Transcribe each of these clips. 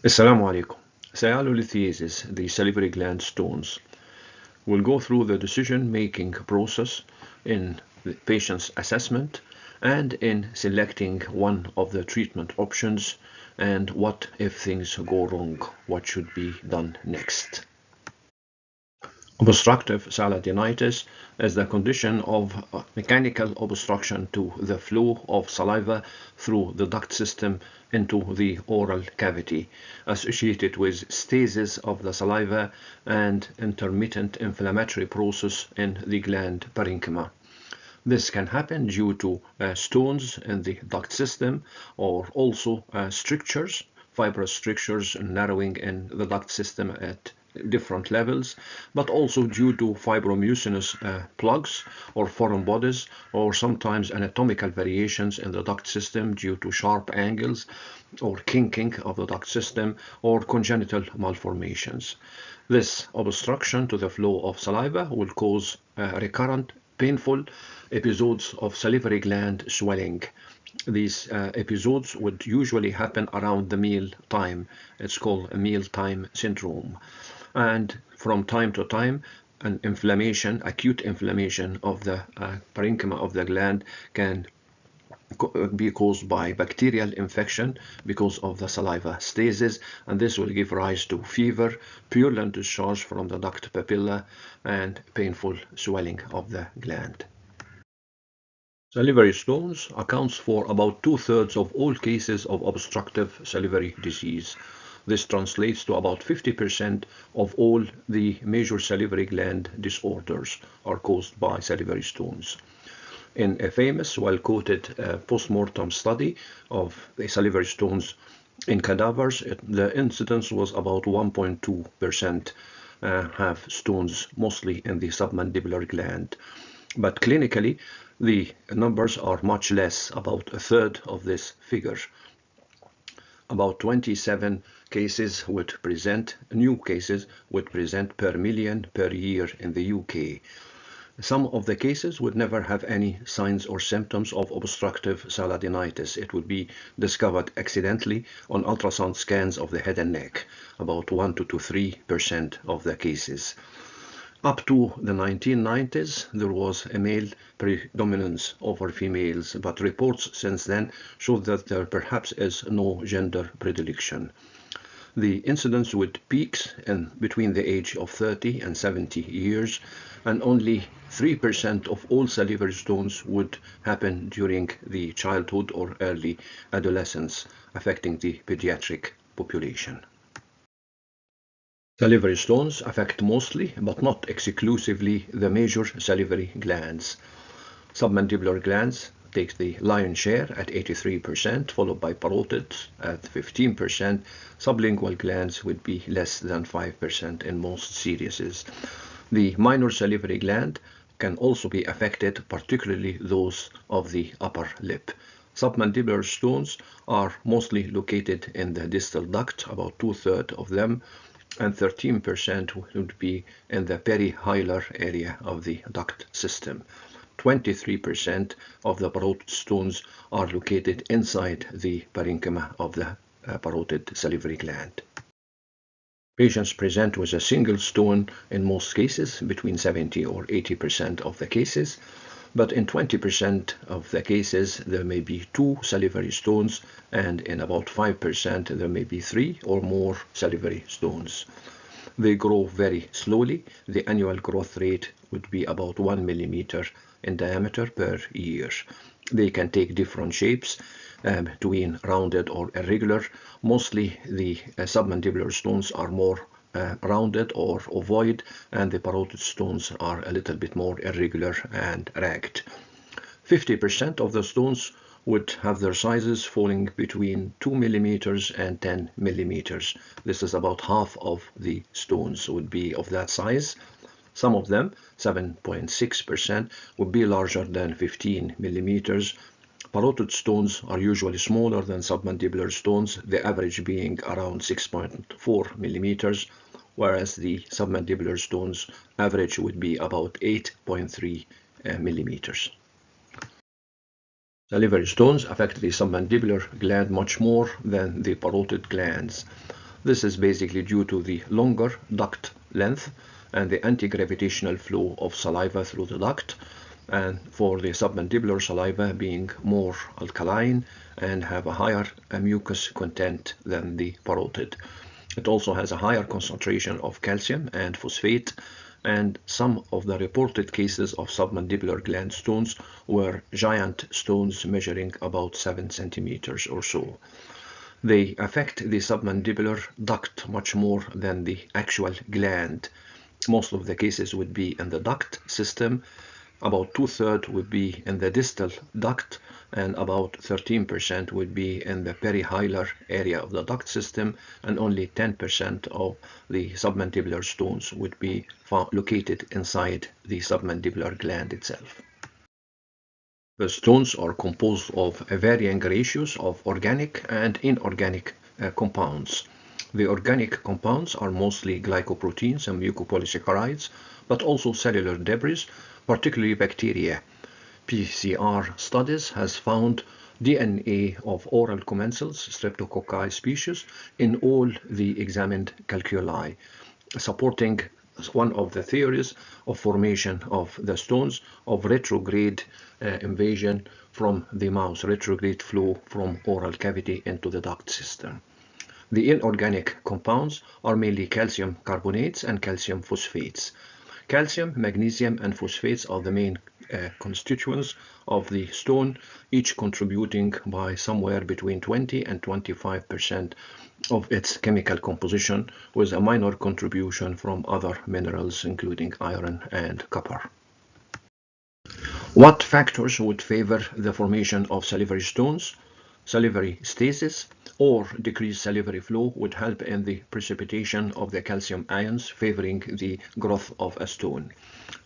Assalamu alaikum. Sialolithiasis, the salivary gland stones. We'll go through the decision-making process in the patient's assessment and in selecting one of the treatment options, and what if things go wrong, what should be done next. Obstructive sialadenitis is the condition of mechanical obstruction to the flow of saliva through the duct system into the oral cavity, associated with stasis of the saliva and intermittent inflammatory process in the gland parenchyma. This can happen due to stones in the duct system, or also strictures, fibrous strictures narrowing in the duct system at different levels, but also due to fibromucinous plugs or foreign bodies, or sometimes anatomical variations in the duct system due to sharp angles or kinking of the duct system, or congenital malformations. This obstruction to the flow of saliva will cause recurrent painful episodes of salivary gland swelling. These episodes would usually happen around the meal time. It's called a mealtime syndrome. And from time to time, an inflammation, acute inflammation of the parenchyma of the gland can be caused by bacterial infection because of the saliva stasis, and this will give rise to fever, purulent discharge from the duct papilla, and painful swelling of the gland. Salivary stones accounts for about 2/3 of all cases of obstructive salivary disease. This translates to about 50% of all the major salivary gland disorders are caused by salivary stones. In a famous, well-quoted post-mortem study of the salivary stones in cadavers, the incidence was about 1.2% have stones, mostly in the submandibular gland. But clinically, the numbers are much less, about 1/3 of this figure. About 27 cases would present, new cases would present per million per year in the UK. Some of the cases would never have any signs or symptoms of obstructive sialadenitis. It would be discovered accidentally on ultrasound scans of the head and neck, about 1 to 3% of the cases. Up to the 1990s, there was a male predominance over females, but reports since then show that there perhaps is no gender predilection. The incidence would peak in between the age of 30 and 70 years, and only 3% of all salivary stones would happen during the childhood or early adolescence, affecting the pediatric population. Salivary stones affect mostly, but not exclusively, the major salivary glands. Submandibular glands take the lion's share at 83%, followed by parotid at 15%. Sublingual glands would be less than 5% in most serieses. The minor salivary gland can also be affected, particularly those of the upper lip. Submandibular stones are mostly located in the distal duct, about 2/3 of them, and 13% would be in the perihilar area of the duct system. 23% of the parotid stones are located inside the parenchyma of the parotid salivary gland. Patients present with a single stone in most cases, between 70 or 80% of the cases, but in 20% of the cases there may be 2 salivary stones, and in about 5% there may be 3 or more salivary stones. They grow very slowly. The annual growth rate would be about 1 millimeter in diameter per year. They can take different shapes, between rounded or irregular. Mostly the submandibular stones are more rounded or ovoid, and the parotid stones are a little bit more irregular and ragged. 50% of the stones would have their sizes falling between 2 millimeters and 10 millimeters. This is about half of the stones would be of that size. Some of them, 7.6%, would be larger than 15 millimeters. Parotid stones are usually smaller than submandibular stones, the average being around 6.4 millimeters, whereas the submandibular stones average would be about 8.3 millimeters. Salivary stones affect the submandibular gland much more than the parotid glands. This is basically due to the longer duct length and the anti-gravitational flow of saliva through the duct, and for the submandibular saliva being more alkaline and have a higher mucus content than the parotid. It also has a higher concentration of calcium and phosphate, and some of the reported cases of submandibular gland stones were giant stones measuring about 7 centimeters or so. They affect the submandibular duct much more than the actual gland. Most of the cases would be in the duct system, about 2/3 would be in the distal duct, and about 13% would be in the perihilar area of the duct system, and only 10% of the submandibular stones would be located inside the submandibular gland itself. The stones are composed of varying ratios of organic and inorganic compounds. The organic compounds are mostly glycoproteins and mucopolysaccharides, but also cellular debris, particularly bacteria. PCR studies has found DNA of oral commensals, streptococci species, in all the examined calculi, supporting one of the theories of formation of the stones of retrograde invasion from the mouth, retrograde flow from oral cavity into the duct system. The inorganic compounds are mainly calcium carbonates and calcium phosphates. Calcium, magnesium, and phosphates are the main constituents of the stone, each contributing by somewhere between 20 and 25% of its chemical composition, with a minor contribution from other minerals including iron and copper. What factors would favor the formation of salivary stones? Salivary stasis or decreased salivary flow would help in the precipitation of the calcium ions, favoring the growth of a stone.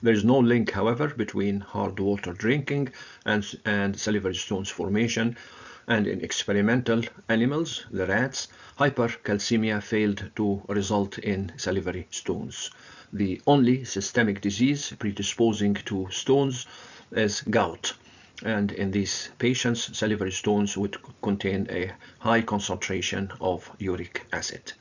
There is no link, however, between hard water drinking and salivary stones formation, and in experimental animals, the rats, hypercalcemia failed to result in salivary stones. The only systemic disease predisposing to stones is gout, and in these patients, salivary stones would contain a high concentration of uric acid.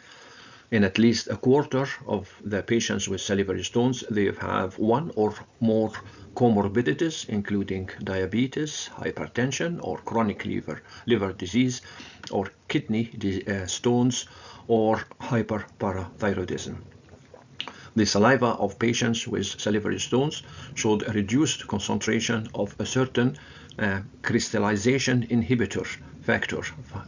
In at least a quarter of the patients with salivary stones, they have one or more comorbidities, including diabetes, hypertension, or chronic liver disease, or kidney stones, or hyperparathyroidism. The saliva of patients with salivary stones showed a reduced concentration of a certain crystallization inhibitor factor,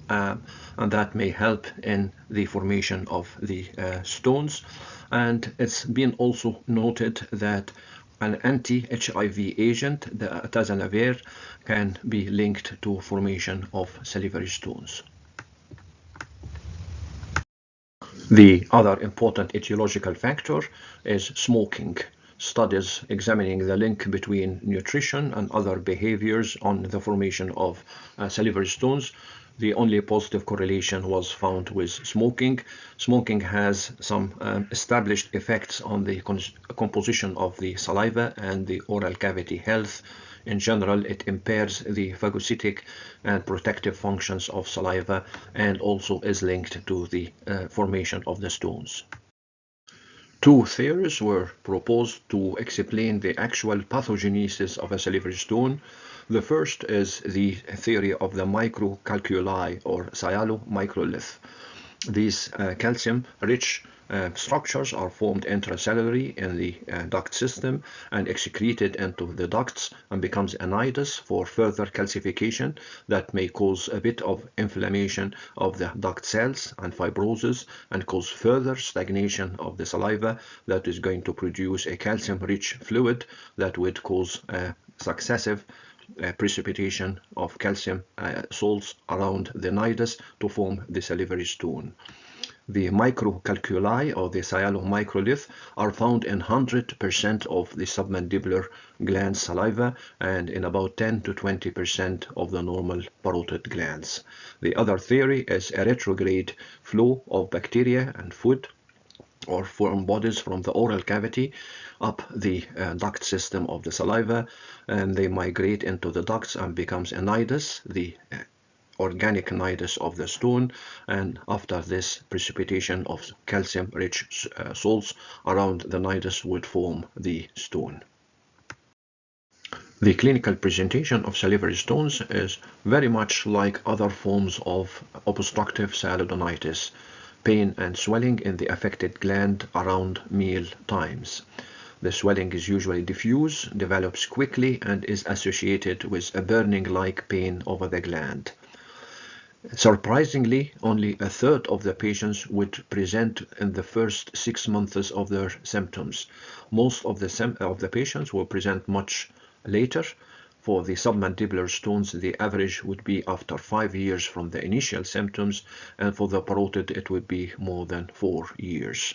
and that may help in the formation of the stones. And it's been also noted that an anti-HIV agent, the atazanavir, can be linked to formation of salivary stones. The other important etiological factor is smoking. Studies examining the link between nutrition and other behaviors on the formation of salivary stones, the only positive correlation was found with smoking. Smoking has some established effects on the composition of the saliva and the oral cavity health. In general, it impairs the phagocytic and protective functions of saliva, and also is linked to the formation of the stones. Two theories were proposed to explain the actual pathogenesis of a salivary stone. The first is the theory of the microcalculi or sialomicrolith. These calcium-rich structures are formed intracellularly in the duct system and excreted into the ducts and becomes anidus for further calcification that may cause a bit of inflammation of the duct cells and fibrosis, and cause further stagnation of the saliva that is going to produce a calcium-rich fluid that would cause successive precipitation of calcium salts around the nidus to form the salivary stone. The microcalculi or the sialomicrolith are found in 100% of the submandibular gland saliva and in about 10 to 20% of the normal parotid glands. The other theory is a retrograde flow of bacteria and food or foreign bodies from the oral cavity up the duct system of the saliva, and they migrate into the ducts and becomes anidus, the organic nidus of the stone, and after this, precipitation of calcium-rich salts around the nidus would form the stone. The clinical presentation of salivary stones is very much like other forms of obstructive sialadenitis, pain and swelling in the affected gland around meal times. The swelling is usually diffuse, develops quickly, and is associated with a burning-like pain over the gland. Surprisingly, only a third of the patients would present in the first 6 months of their symptoms. Most of the patients will present much later. For the submandibular stones, the average would be after 5 years from the initial symptoms, and for the parotid, it would be more than 4 years.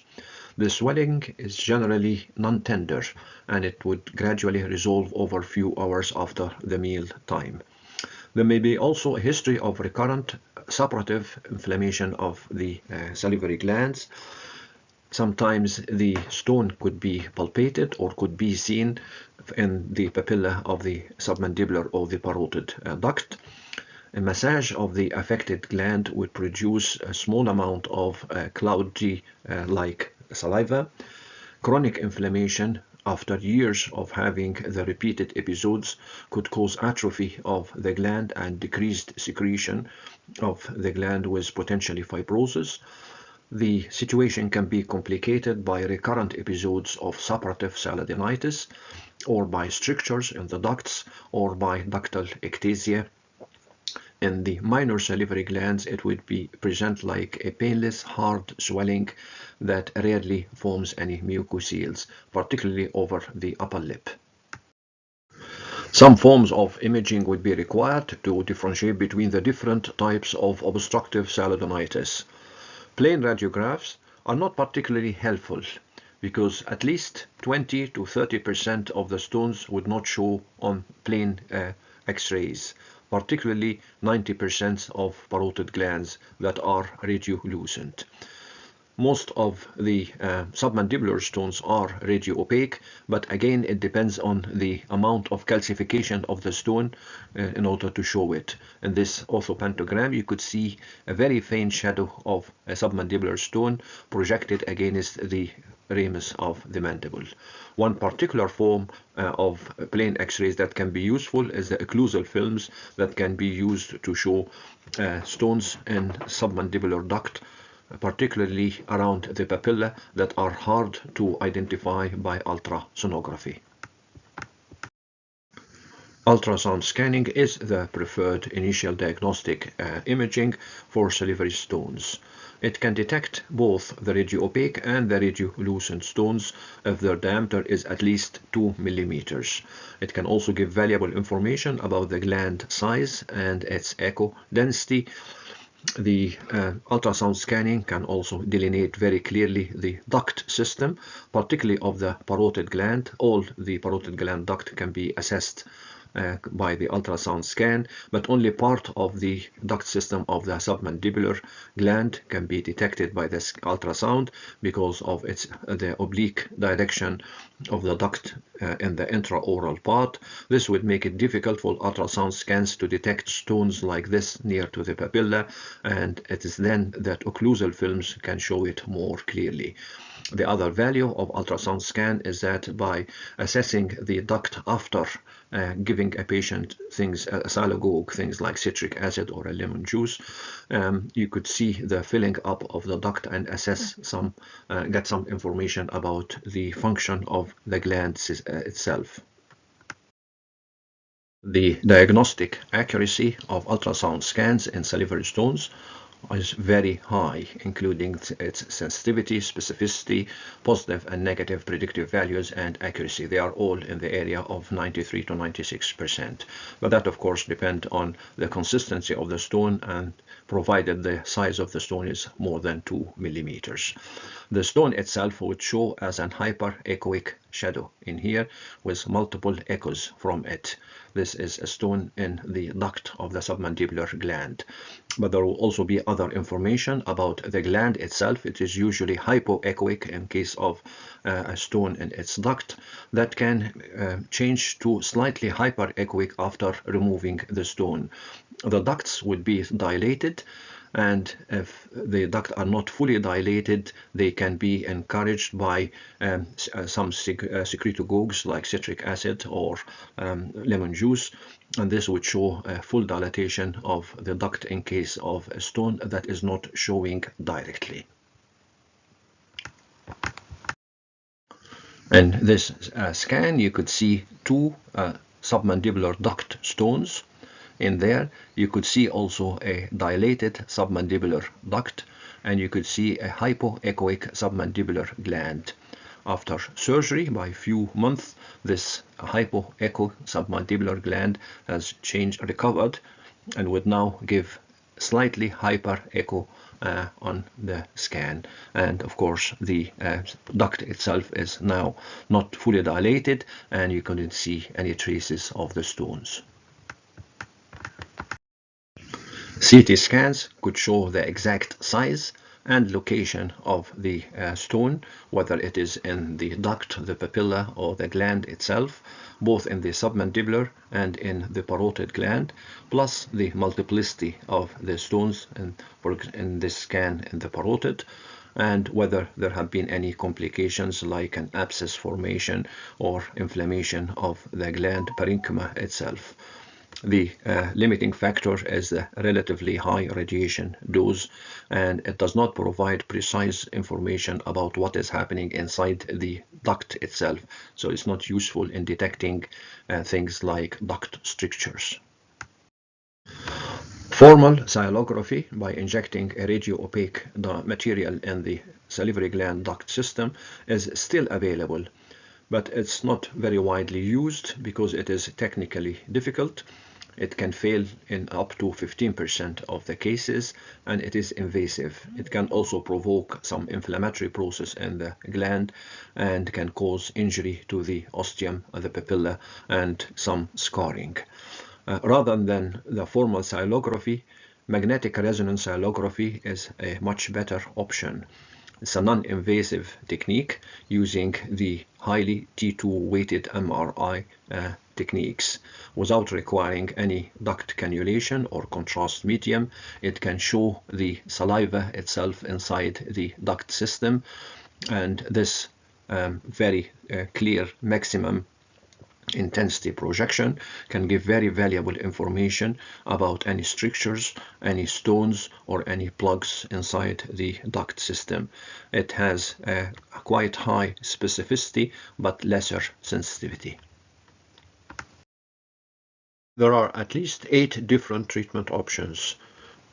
The swelling is generally non-tender, and it would gradually resolve over a few hours after the meal time. There may be also a history of recurrent suppurative inflammation of the salivary glands. Sometimes the stone could be palpated or could be seen in the papilla of the submandibular or the parotid duct. A massage of the affected gland would produce a small amount of cloudy like saliva. Chronic inflammation after years of having the repeated episodes could cause atrophy of the gland and decreased secretion of the gland with potentially fibrosis. The situation can be complicated by recurrent episodes of suppurative sialadenitis, or by strictures in the ducts, or by ductal ectasia. In the minor salivary glands, it would be present like a painless, hard swelling that rarely forms any mucoceles, particularly over the upper lip. Some forms of imaging would be required to differentiate between the different types of obstructive sialadenitis. Plain radiographs are not particularly helpful because at least 20 to 30% of the stones would not show on plain X-rays, particularly 90% of parotid glands that are radiolucent. Most of the submandibular stones are radio-opaque, but again it depends on the amount of calcification of the stone in order to show it. In this orthopantograph you could see a very faint shadow of a submandibular stone projected against the ramus of the mandible. One particular form of plain X-rays that can be useful is the occlusal films that can be used to show stones in submandibular duct, particularly around the papilla, that are hard to identify by ultrasonography. Ultrasound scanning is the preferred initial diagnostic imaging for salivary stones. It can detect both the radio-opaque and the radiolucent stones if their diameter is at least 2 millimeters. It can also give valuable information about the gland size and its echo density. The ultrasound scanning can also delineate very clearly the duct system, particularly of the parotid gland. All the parotid gland duct can be assessed by the ultrasound scan, but only part of the duct system of the submandibular gland can be detected by this ultrasound because of the oblique direction of the duct in the intraoral part. This would make it difficult for ultrasound scans to detect stones like this near to the papilla, and it is then that occlusal films can show it more clearly. The other value of ultrasound scan is that by assessing the duct after giving a patient things, a sialogogue, things like citric acid or a lemon juice, you could see the filling up of the duct and assess some, get some information about the function of the gland itself. The diagnostic accuracy of ultrasound scans in salivary stones is very high, including its sensitivity, specificity, positive and negative predictive values, and accuracy. They are all in the area of 93 to 96%. But that, of course, depends on the consistency of the stone and provided the size of the stone is more than 2 millimeters. The stone itself would show as an hyperechoic shadow in here with multiple echoes from it. This is a stone in the duct of the submandibular gland. But there will also be other information about the gland itself. It is usually hypoechoic in case of a stone in its duct that can change to slightly hyperechoic after removing the stone. The ducts would be dilated, and if the ducts are not fully dilated, they can be encouraged by some secretagogues like citric acid or lemon juice, and this would show a full dilatation of the duct in case of a stone that is not showing directly. In this scan, you could see two submandibular duct stones. In there, you could see also a dilated submandibular duct, and you could see a hypoechoic submandibular gland. After surgery, by a few months, this hypoecho submandibular gland has recovered, and would now give slightly hyperecho on the scan. And of course, the duct itself is now not fully dilated, and you couldn't see any traces of the stones. CT scans could show the exact size and location of the stone, whether it is in the duct, the papilla, or the gland itself, both in the submandibular and in the parotid gland, plus the multiplicity of the stones in this scan in the parotid, and whether there have been any complications like an abscess formation or inflammation of the gland parenchyma itself. The limiting factor is the relatively high radiation dose, and it does not provide precise information about what is happening inside the duct itself, so it's not useful in detecting things like duct strictures. Formal sialography by injecting a radio-opaque material in the salivary gland duct system is still available, but it's not very widely used because it is technically difficult. It can fail in up to 15% of the cases, and it is invasive. It can also provoke some inflammatory process in the gland and can cause injury to the ostium, the papilla, and some scarring. Rather than the formal sialography, magnetic resonance sialography is a much better option. It's a non-invasive technique using the highly T2 weighted MRI techniques. Without requiring any duct cannulation or contrast medium, it can show the saliva itself inside the duct system, and this very clear maximum intensity projection can give very valuable information about any strictures, any stones, or any plugs inside the duct system. It has a quite high specificity but lesser sensitivity. There are at least 8 different treatment options.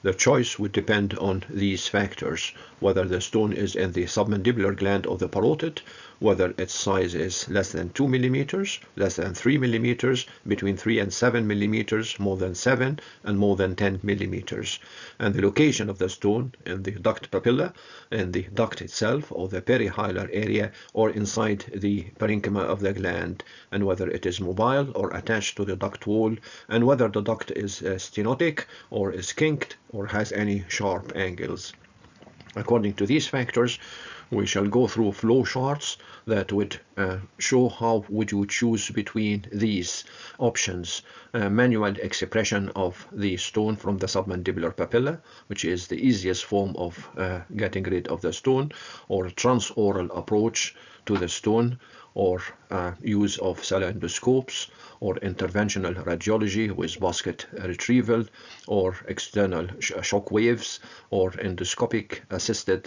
The choice would depend on these factors: whether the stone is in the submandibular gland of the parotid, whether its size is less than 2 millimeters, less than 3 millimeters, between 3 and 7 millimeters, more than 7, and more than 10 millimeters, and the location of the stone in the duct papilla, in the duct itself, or the perihilar area, or inside the parenchyma of the gland, and whether it is mobile or attached to the duct wall, and whether the duct is stenotic or is kinked or has any sharp angles. According to these factors, we shall go through flowcharts that would show how would you choose between these options. Manual expression of the stone from the submandibular papilla, which is the easiest form of getting rid of the stone, or transoral approach to the stone, or use of sialendoscopes, or interventional radiology with basket retrieval, or external shock waves, or endoscopic assisted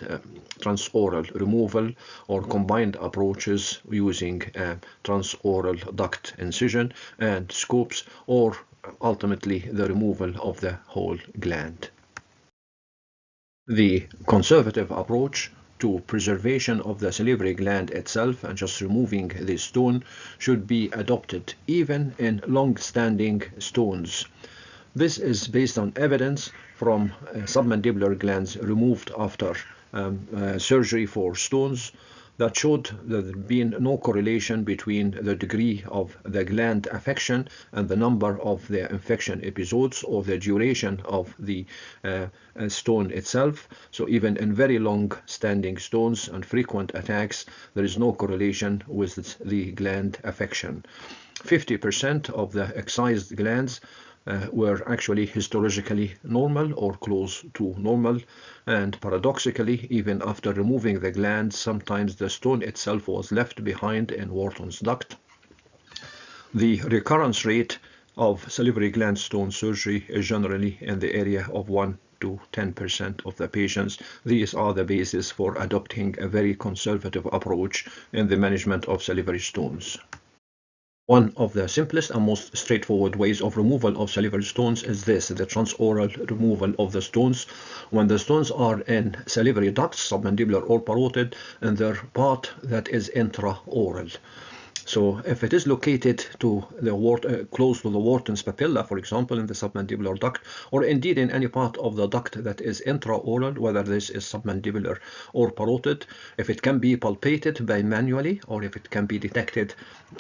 transoral removal, or combined approaches using transoral duct incision and scopes, or ultimately the removal of the whole gland. The conservative approach to preservation of the salivary gland itself and just removing the stone should be adopted even in long-standing stones. This is based on evidence from submandibular glands removed after surgery for stones that showed that there had been no correlation between the degree of the gland affection and the number of the infection episodes or the duration of the stone itself. So even in very long-standing stones and frequent attacks, there is no correlation with the gland affection. 50% of the excised glands were actually histologically normal or close to normal, and paradoxically, even after removing the gland, sometimes the stone itself was left behind in Wharton's duct. The recurrence rate of salivary gland stone surgery is generally in the area of 1 to 10% of the patients. These are the basis for adopting a very conservative approach in the management of salivary stones. One of the simplest and most straightforward ways of removal of salivary stones is this, the transoral removal of the stones. When the stones are in salivary ducts, submandibular or parotid, and their part that is intraoral. So if it is located to the close to the Wharton's papilla, for example, in the submandibular duct, or indeed in any part of the duct that is intraoral, whether this is submandibular or parotid, if it can be palpated by manually, or if it can be detected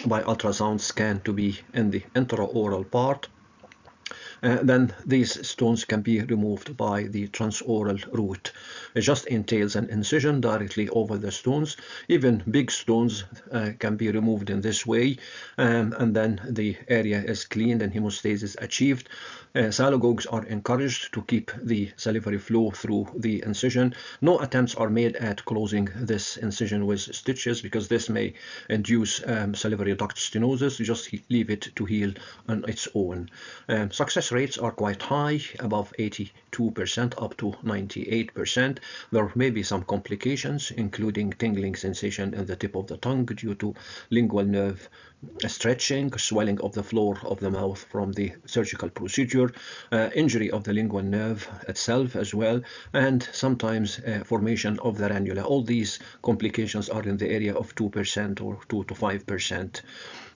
by ultrasound scan to be in the intraoral part, then these stones can be removed by the transoral route. It just entails an incision directly over the stones. Even big stones can be removed in this way, and then the area is cleaned and hemostasis achieved. Sialogogues are encouraged to keep the salivary flow through the incision. No attempts are made at closing this incision with stitches because this may induce salivary duct stenosis. You just leave it to heal on its own. Success rates are quite high, above 82% up to 98%. There may be some complications, including tingling sensation in the tip of the tongue due to lingual nerve stretching, swelling of the floor of the mouth from the surgical procedure, injury of the lingual nerve itself as well, and sometimes formation of the ranula. All these complications are in the area of 2% or 2 to 5%.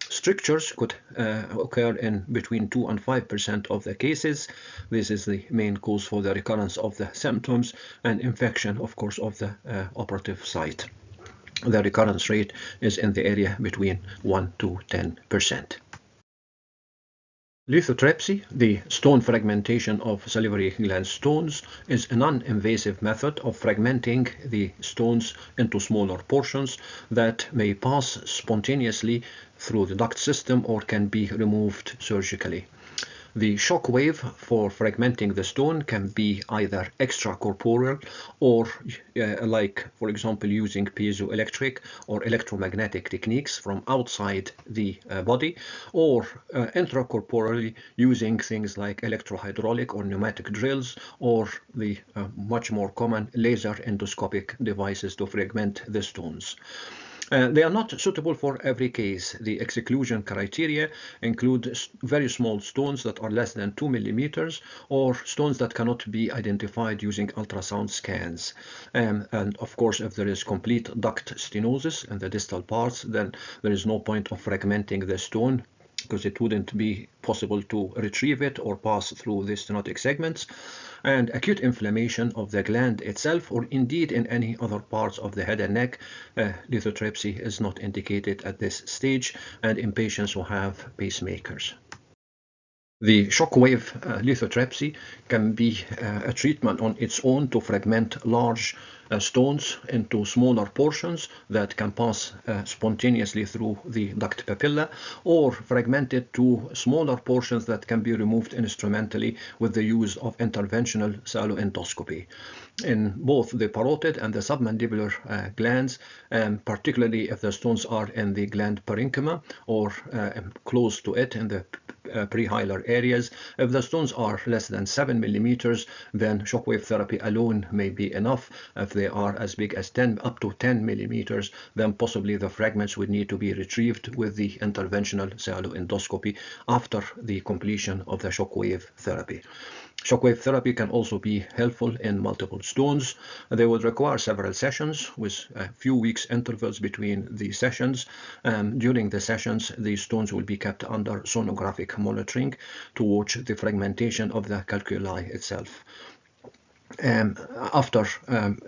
Strictures could occur in between 2 and 5% of the cases. This is the main cause for the recurrence of the symptoms and infection, of course, of the operative site. The recurrence rate is in the area between 1 to 10%. Lithotripsy, the stone fragmentation of salivary gland stones, is a non-invasive method of fragmenting the stones into smaller portions that may pass spontaneously through the duct system or can be removed surgically. The shock wave for fragmenting the stone can be either extracorporeal or like, for example, using piezoelectric or electromagnetic techniques from outside the body, or intracorporeally using things like electrohydraulic or pneumatic drills, or the much more common laser endoscopic devices to fragment the stones. They are not suitable for every case. The exclusion criteria include very small stones that are less than 2 millimeters or stones that cannot be identified using ultrasound scans. And of course, if there is complete duct stenosis in the distal parts, then there is no point of fragmenting the stone, because it wouldn't be possible to retrieve it or pass through the stenotic segments. And acute inflammation of the gland itself, or indeed in any other parts of the head and neck, lithotripsy is not indicated at this stage, and in patients who have pacemakers. The shockwave lithotripsy can be a treatment on its own to fragment large stones into smaller portions that can pass spontaneously through the duct papilla, or fragmented to smaller portions that can be removed instrumentally with the use of interventional sialoendoscopy. In both the parotid and the submandibular glands, particularly if the stones are in the gland parenchyma or close to it in the prehilar areas. If the stones are less than 7 millimeters, then shockwave therapy alone may be enough. If they are as big as 10 up to 10 millimeters, then possibly the fragments would need to be retrieved with the interventional sialoendoscopy after the completion of the shockwave therapy. Shockwave therapy can also be helpful in multiple stones. They would require several sessions with a few weeks intervals between the sessions. During the sessions, the stones will be kept under sonographic monitoring to watch the fragmentation of the calculi itself. after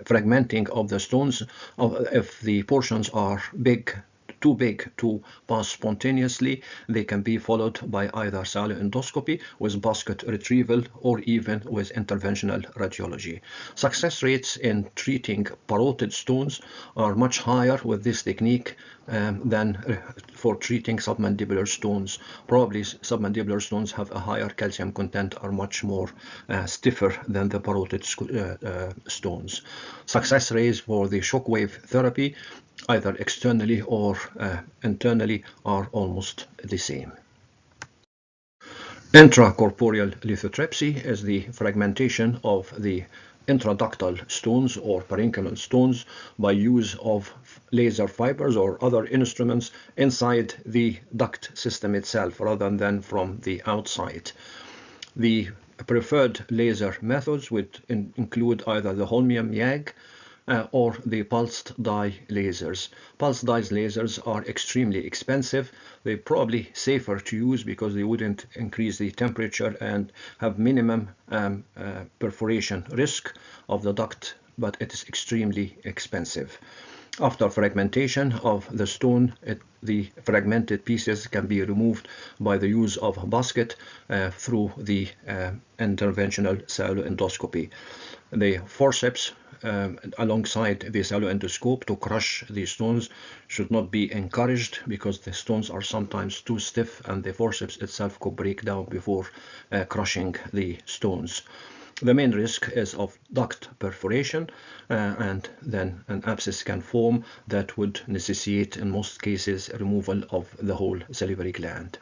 fragmenting of the stones, if the portions are too big to pass spontaneously, they can be followed by either sialoendoscopy with basket retrieval or even with interventional radiology. Success rates in treating parotid stones are much higher with this technique than for treating submandibular stones. Probably submandibular stones have a higher calcium content, are much more stiffer than the parotid stones. Success rates for the shockwave therapy, either externally or internally, are almost the same. Intracorporeal lithotripsy is the fragmentation of the intraductal stones or parenchymal stones by use of laser fibers or other instruments inside the duct system itself rather than from the outside. The preferred laser methods would include either the holmium YAG or the pulsed dye lasers. Pulsed dye lasers are extremely expensive. They're probably safer to use because they wouldn't increase the temperature and have minimum perforation risk of the duct, but it is extremely expensive. After fragmentation of the stone, the fragmented pieces can be removed by the use of a basket through the interventional sialoendoscopy. The forceps alongside the sialoendoscope to crush the stones should not be encouraged because the stones are sometimes too stiff and the forceps itself could break down before crushing the stones. The main risk is of duct perforation and then an abscess can form that would necessitate in most cases removal of the whole salivary gland.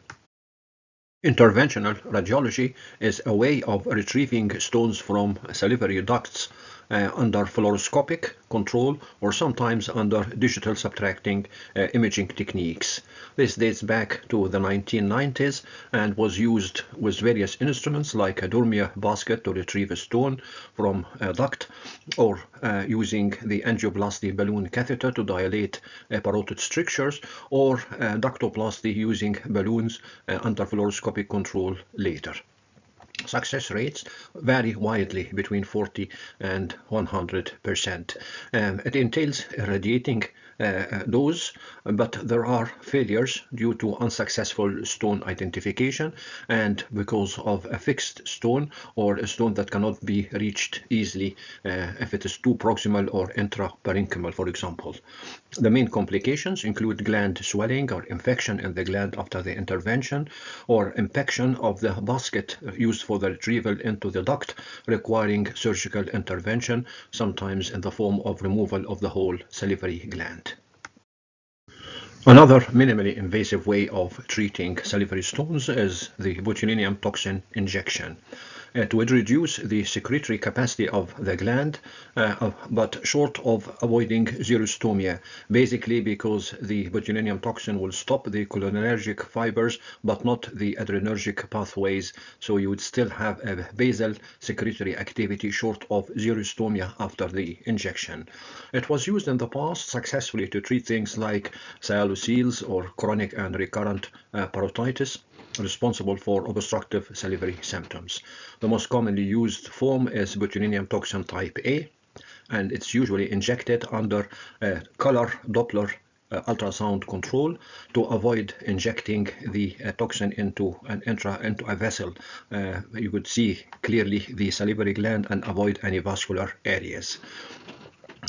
Interventional radiology is a way of retrieving stones from salivary ducts under fluoroscopic control or sometimes under digital subtracting imaging techniques. This dates back to the 1990s and was used with various instruments like a Dormier basket to retrieve a stone from a duct, or using the angioplasty balloon catheter to dilate parotid strictures, or ductoplasty using balloons under fluoroscopic control later. Success rates vary widely between 40 and 100%. It entails irradiating those, but there are failures due to unsuccessful stone identification and because of a fixed stone or a stone that cannot be reached easily if it is too proximal or intraparenchymal, for example. The main complications include gland swelling or infection in the gland after the intervention, or impaction of the basket used for the retrieval into the duct, requiring surgical intervention, sometimes in the form of removal of the whole salivary gland. Another minimally invasive way of treating salivary stones is the botulinum toxin injection. It would reduce the secretory capacity of the gland, but short of avoiding xerostomia, basically because the botulinum toxin will stop the cholinergic fibers but not the adrenergic pathways, so you would still have a basal secretory activity short of xerostomia after the injection. It was used in the past successfully to treat things like sialoceles or chronic and recurrent parotitis, responsible for obstructive salivary symptoms. The most commonly used form is botulinum toxin type A, and it's usually injected under color Doppler ultrasound control to avoid injecting the toxin into a vessel. You could see clearly the salivary gland and avoid any vascular areas.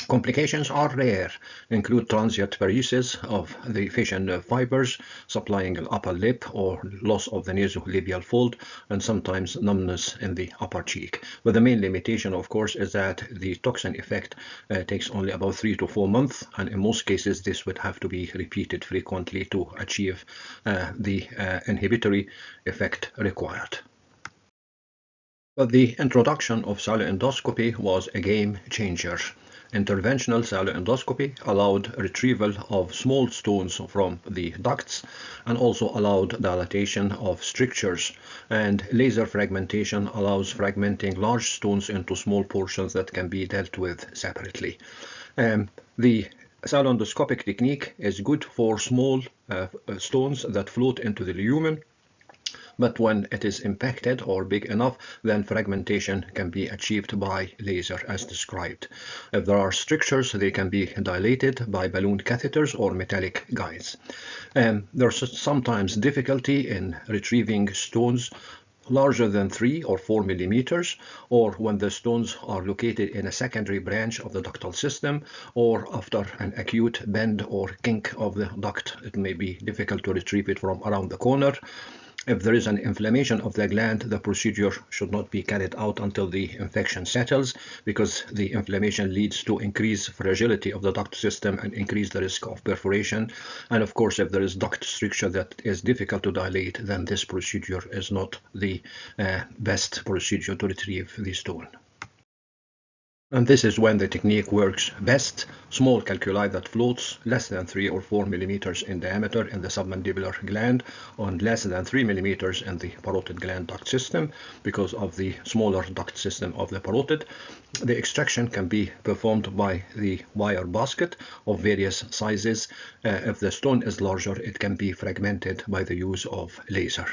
Complications are rare, include transient paresis of the facial fibers supplying the upper lip or loss of the nasolabial fold, and sometimes numbness in the upper cheek. But the main limitation, of course, is that the toxin effect takes only about 3 to 4 months, and in most cases this would have to be repeated frequently to achieve the inhibitory effect required. But the introduction of sialoendoscopy was a game changer. Interventional sialoendoscopy allowed retrieval of small stones from the ducts and also allowed dilatation of strictures, and laser fragmentation allows fragmenting large stones into small portions that can be dealt with separately. The sialoendoscopic technique is good for small stones that float into the lumen, but when it is impacted or big enough, then fragmentation can be achieved by laser as described. If there are strictures, they can be dilated by balloon catheters or metallic guides. There's sometimes difficulty in retrieving stones larger than 3 or 4 millimeters, or when the stones are located in a secondary branch of the ductal system, or after an acute bend or kink of the duct. It may be difficult to retrieve it from around the corner. If there is an inflammation of the gland, the procedure should not be carried out until the infection settles, because the inflammation leads to increased fragility of the duct system and increase the risk of perforation. And of course, if there is duct stricture that is difficult to dilate, then this procedure is not the best procedure to retrieve the stone. And this is when the technique works best. Small calculi that floats less than 3 or 4 millimeters in diameter in the submandibular gland, and less than 3 millimeters in the parotid gland duct system because of the smaller duct system of the parotid. The extraction can be performed by the wire basket of various sizes. If the stone is larger, it can be fragmented by the use of laser.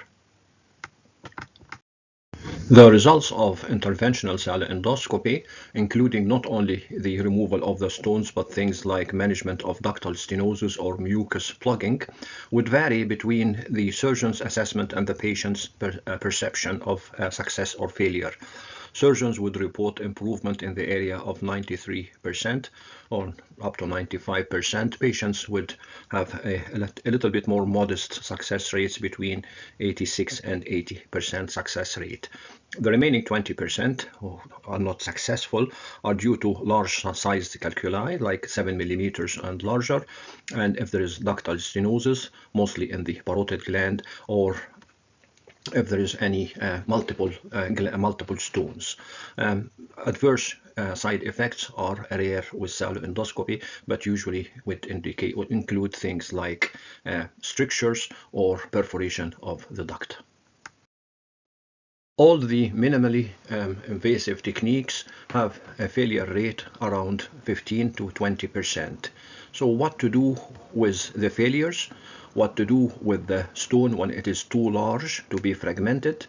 The results of interventional sialendoscopy, including not only the removal of the stones but things like management of ductal stenosis or mucus plugging, would vary between the surgeon's assessment and the patient's perception of success or failure. Surgeons would report improvement in the area of 93% or up to 95%. Patients would have a little bit more modest success rates between 86 and 80% success rate. The remaining 20% who are not successful are due to large sized calculi like 7 millimeters and larger, and if there is ductal stenosis, mostly in the parotid gland, or if there is any multiple stones. Adverse side effects are rare with sialoendoscopy, but usually would include things like strictures or perforation of the duct. All the minimally invasive techniques have a failure rate around 15 to 20%. So what to do with the failures? What to do with the stone when it is too large to be fragmented,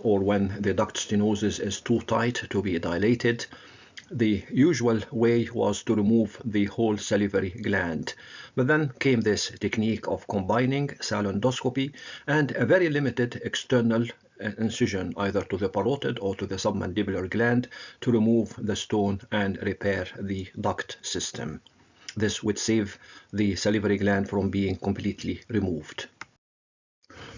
or when the duct stenosis is too tight to be dilated? The usual way was to remove the whole salivary gland, but then came this technique of combining sialendoscopy and a very limited external incision either to the parotid or to the submandibular gland to remove the stone and repair the duct system. This would save the salivary gland from being completely removed.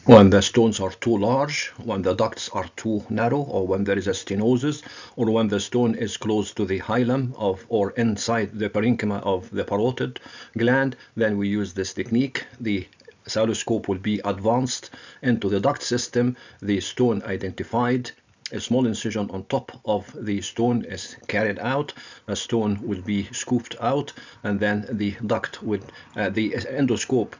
When the stones are too large, when the ducts are too narrow, or when there is a stenosis, or when the stone is close to the hilum or inside the parenchyma of the parotid gland, then we use this technique. The sialoscope will be advanced into the duct system, the stone identified, a small incision on top of the stone is carried out, a stone will be scooped out, and then the endoscope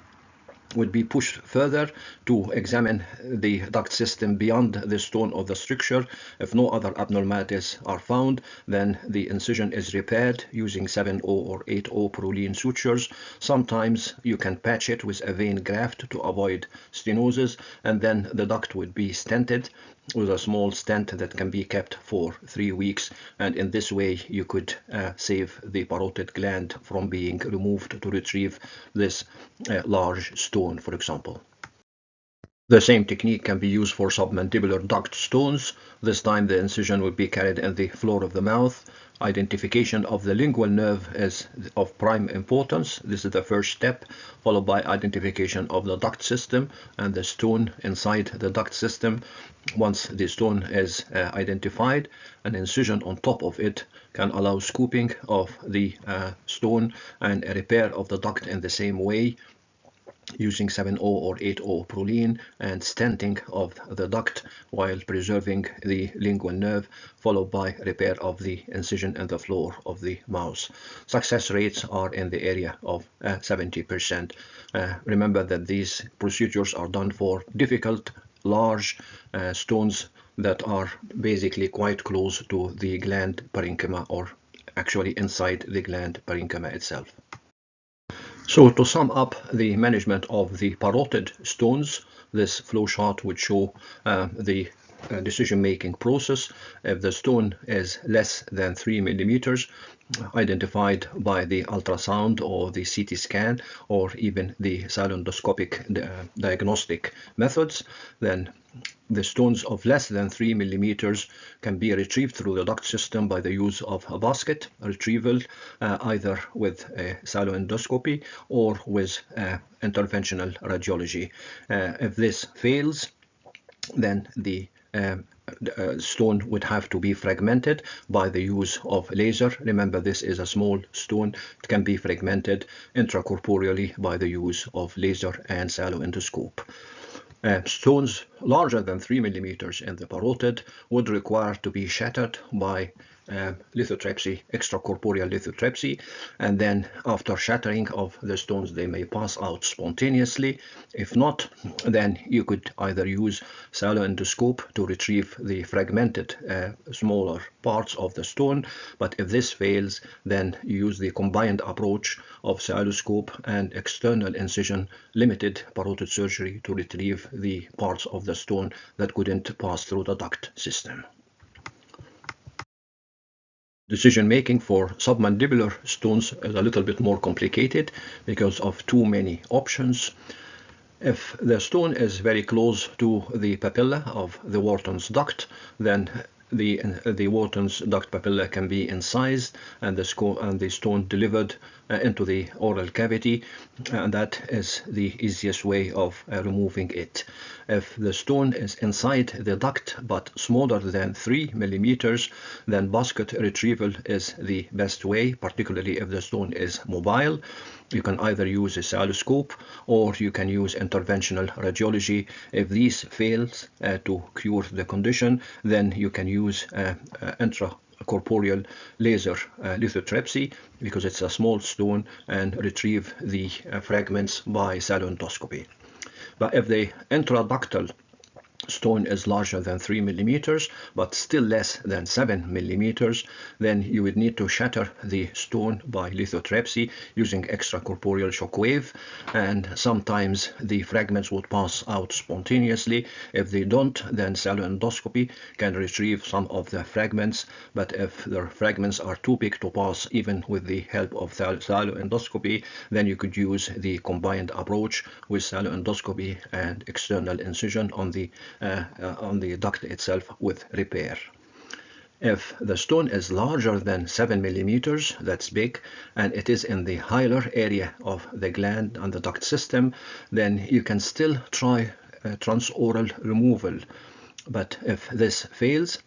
would be pushed further to examine the duct system beyond the stone or the stricture. If no other abnormalities are found, then the incision is repaired using 7/0 or 8/0 Prolene sutures. Sometimes you can patch it with a vein graft to avoid stenosis, and then the duct would be stented with a small stent that can be kept for 3 weeks, and in this way you could save the parotid gland from being removed to retrieve this large stone, for example. The same technique can be used for submandibular duct stones. This time the incision will be carried in the floor of the mouth. Identification of the lingual nerve is of prime importance. This is the first step, followed by identification of the duct system and the stone inside the duct system. Once the stone is identified, an incision on top of it can allow scooping of the stone and a repair of the duct in the same way, using 7/0 or 8/0 Prolene, and stenting of the duct while preserving the lingual nerve, followed by repair of the incision in the floor of the mouth. Success rates are in the area of 70%. Remember that these procedures are done for difficult, large stones that are basically quite close to the gland parenchyma, or actually inside the gland parenchyma itself. So to sum up the management of the parotid stones, this flowchart would show the decision-making process. If the stone is less than 3 millimeters, identified by the ultrasound or the CT scan or even the Sialendoscopic diagnostic methods, then the stones of less than 3 millimeters can be retrieved through the duct system by the use of a basket retrieval, either with a Sialoadenectomy or with interventional radiology. If this fails, then the stone would have to be fragmented by the use of laser. Remember, this is a small stone. It can be fragmented intracorporeally by the use of laser and sialoendoscope. Stones larger than 3 millimeters in the parotid would require to be shattered by lithotripsy, extracorporeal lithotripsy, and then after shattering of the stones they may pass out spontaneously. If not, then you could either use sialoendoscope to retrieve the fragmented smaller parts of the stone, but if this fails, then you use the combined approach of sialoscope and external incision limited parotid surgery to retrieve the parts of the stone that couldn't pass through the duct system. Decision making for submandibular stones is a little bit more complicated because of too many options. If the stone is very close to the papilla of the Wharton's duct, then the Wharton's duct papilla can be incised and the stone delivered into the oral cavity, and that is the easiest way of removing it. If the stone is inside the duct but smaller than 3 millimeters, then basket retrieval is the best way, particularly if the stone is mobile. You can either use a sialoscope or you can use interventional radiology. If these fails to cure the condition, then you can use intracorporeal laser lithotripsy, because it's a small stone, and retrieve the fragments by sialendoscopy. But if the intraductal stone is larger than 3 millimeters but still less than 7 millimeters, then you would need to shatter the stone by lithotripsy using extracorporeal shock wave, and sometimes the fragments would pass out spontaneously. If they don't, then sialoendoscopy can retrieve some of the fragments, but if the fragments are too big to pass even with the help of sialoendoscopy, then you could use the combined approach with sialoendoscopy and external incision on the duct itself with repair. If the stone is larger than 7 millimeters, that's big, and it is in the hilar area of the gland and the duct system, then you can still try transoral removal. But if this fails,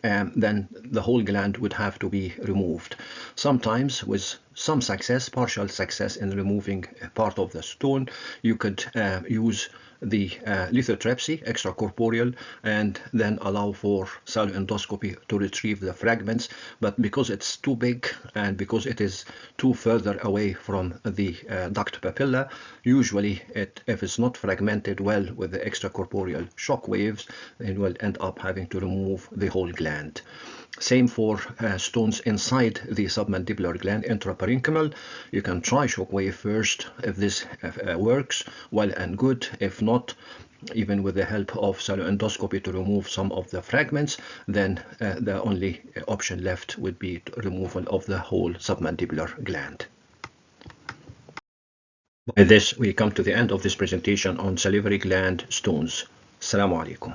then the whole gland would have to be removed. Sometimes with some success, partial success in removing part of the stone, you could use the lithotripsy, extracorporeal, and then allow for sialoendoscopy to retrieve the fragments. But because it's too big and because it is too further away from the duct papilla, usually if it's not fragmented well with the extracorporeal shock waves, it will end up having to remove the whole gland. Same for stones inside the submandibular gland, intraparenchymal. You can try shockwave first. If this works, well and good. If not, even with the help of sialoendoscopy to remove some of the fragments, then the only option left would be removal of the whole submandibular gland. By this, we come to the end of this presentation on salivary gland stones. Assalamu alaikum.